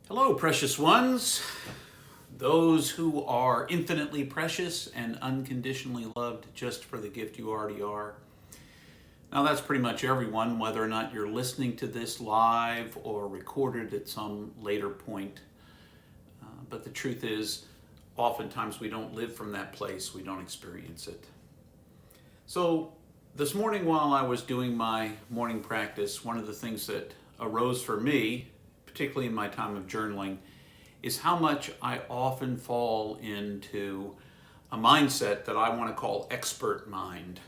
Hello, precious ones, those who are infinitely precious and unconditionally loved just for the gift you already are. Now, that's pretty much everyone, whether or not you're listening to this live or recorded at some later point. But the truth is, oftentimes we don't live from that place, we don't experience it. So, this morning while I was doing my morning practice, one of the things that arose for me, particularly in my time of journaling, is how much I often fall into a mindset that I want to call expert mind.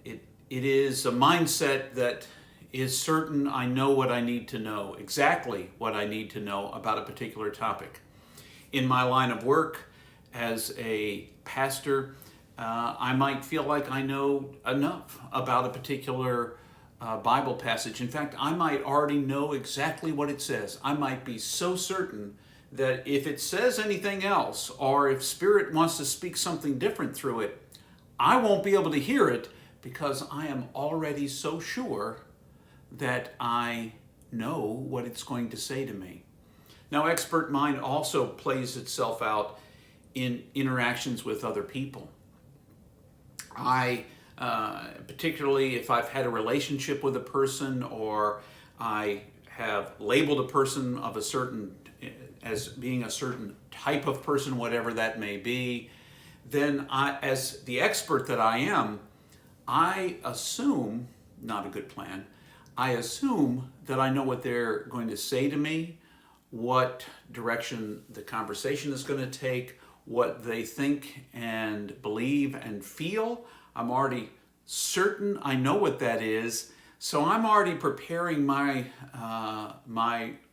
It is a mindset that is certain I know what I need to know, exactly what I need to know about a particular topic. In my line of work as a pastor, I might feel like I know enough about a particular Bible passage. In fact, I might already know exactly what it says. I might be so certain that if it says anything else, or if Spirit wants to speak something different through it, I won't be able to hear it because I am already so sure that I know what it's going to say to me. Now, expert mind also plays itself out in interactions with other people. Particularly if I've had a relationship with a person, or I have labeled a person of a certain as being a certain type of person, whatever that may be, then as the expert that I am, I assume, not a good plan, I assume that I know what they're going to say to me, what direction the conversation is going to take, what they think and believe and feel. I'm already certain I know what that is, so I'm already preparing my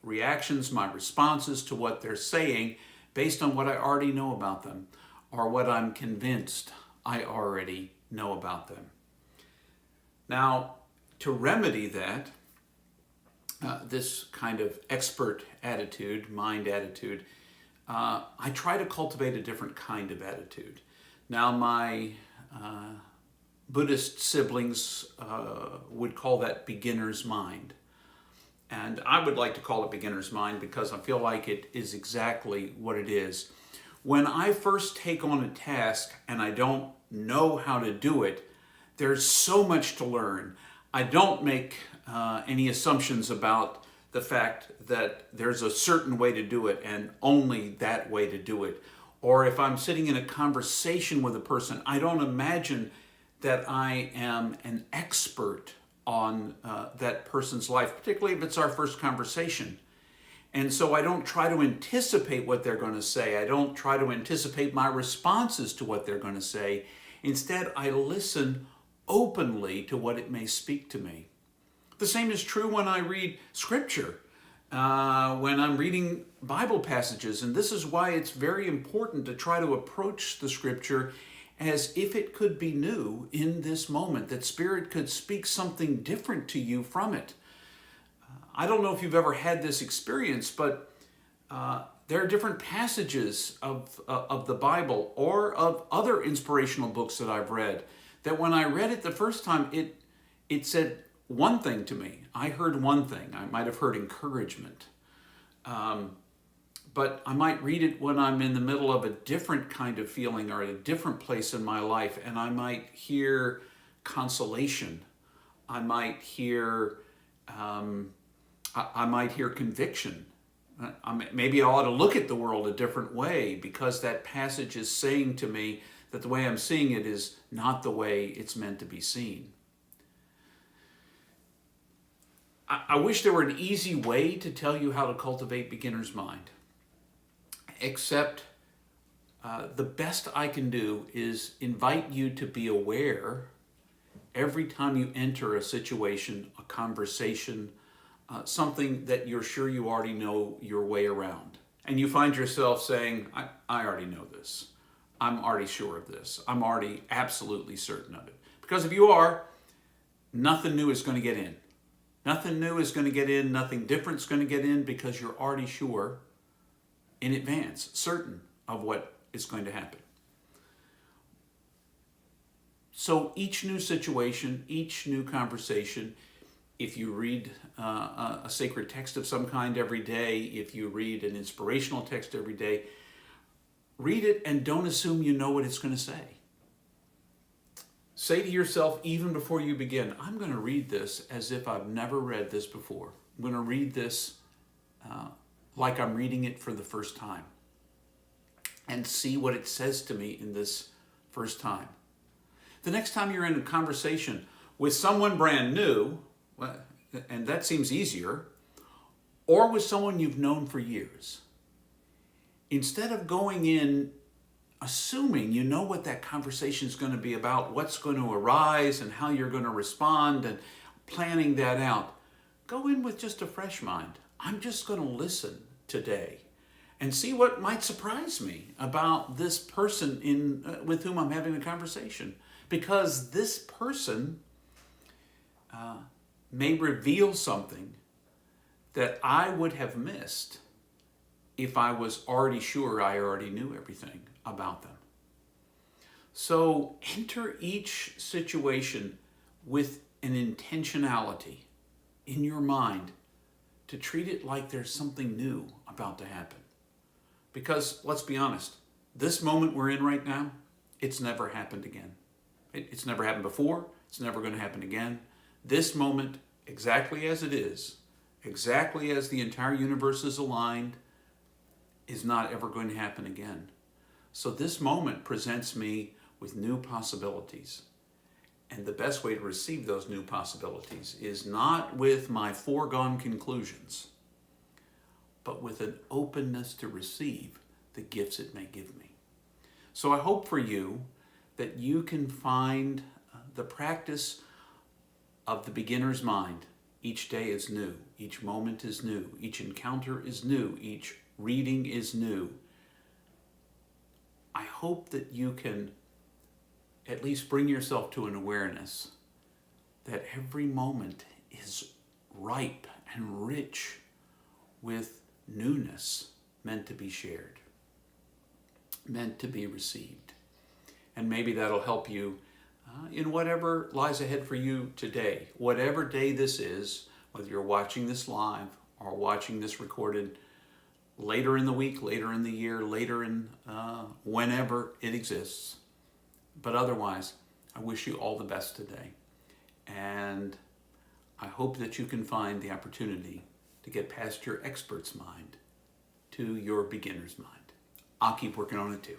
reactions, my responses to what they're saying based on what I already know about them, or what I'm convinced I already know about them. Now, to remedy that, this kind of expert attitude, mind attitude, I try to cultivate a different kind of attitude. Now, my Buddhist siblings would call that beginner's mind. And I would like to call it beginner's mind because I feel like it is exactly what it is. When I first take on a task and I don't know how to do it, there's so much to learn. I don't make any assumptions about the fact that there's a certain way to do it and only that way to do it. Or if I'm sitting in a conversation with a person, I don't imagine that I am an expert on that person's life, particularly if it's our first conversation. And so I don't try to anticipate what they're going to say. I don't try to anticipate my responses to what they're going to say. Instead, I listen openly to what it may speak to me. The same is true when I read Scripture, when I'm reading Bible passages. And this is why it's very important to try to approach the Scripture as if it could be new in this moment, that Spirit could speak something different to you from it. I don't know if you've ever had this experience, but there are different passages of the Bible or of other inspirational books that I've read that when I read it the first time, it said one thing to me. I heard one thing. I might have heard encouragement. But I might read it when I'm in the middle of a different kind of feeling or at a different place in my life, and I might hear consolation. I might hear conviction. Maybe I ought to look at the world a different way because that passage is saying to me that the way I'm seeing it is not the way it's meant to be seen. I wish there were an easy way to tell you how to cultivate beginner's mind, except the best I can do is invite you to be aware every time you enter a situation, a conversation, something that you're sure you already know your way around. And you find yourself saying, I already know this. I'm already sure of this. I'm already absolutely certain of it. Because if you are, nothing new is going to get in. Nothing new is going to get in. Nothing different is going to get in because you're already sure in advance, certain of what is going to happen. So each new situation, each new conversation if you read a sacred text of some kind every day, if you read an inspirational text every day, read it and don't assume you know what it's going to say. Say to yourself, even before you begin, I'm going to read this as if I've never read this before. I'm going to read this like I'm reading it for the first time, and see what it says to me in this first time. The next time you're in a conversation with someone brand new, and that seems easier, or with someone you've known for years, instead of going in assuming you know what that conversation is going to be about, what's going to arise and how you're going to respond and planning that out, go in with just a fresh mind. I'm just going to listen today and see what might surprise me about this person with whom I'm having a conversation. Because this person may reveal something that I would have missed if I was already sure I already knew everything about them. So enter each situation with an intentionality in your mind to treat it like there's something new about to happen. Because let's be honest, this moment we're in right now, it's never happened again. It's never happened before. It's never going to happen again. This moment, exactly as it is, exactly as the entire universe is aligned, is not ever going to happen again. So this moment presents me with new possibilities. And the best way to receive those new possibilities is not with my foregone conclusions, but with an openness to receive the gifts it may give me. So I hope for you that you can find the practice of the beginner's mind. Each day is new. Each moment is new. Each encounter is new. Each reading is new. I hope that you can at least bring yourself to an awareness that every moment is ripe and rich with newness meant to be shared, meant to be received. And maybe that'll help you in whatever lies ahead for you today. Whatever day this is, whether you're watching this live or watching this recorded later in the week, later in the year, later in whenever it exists. But otherwise, I wish you all the best today. And I hope that you can find the opportunity to get past your expert's mind to your beginner's mind. I'll keep working on it too.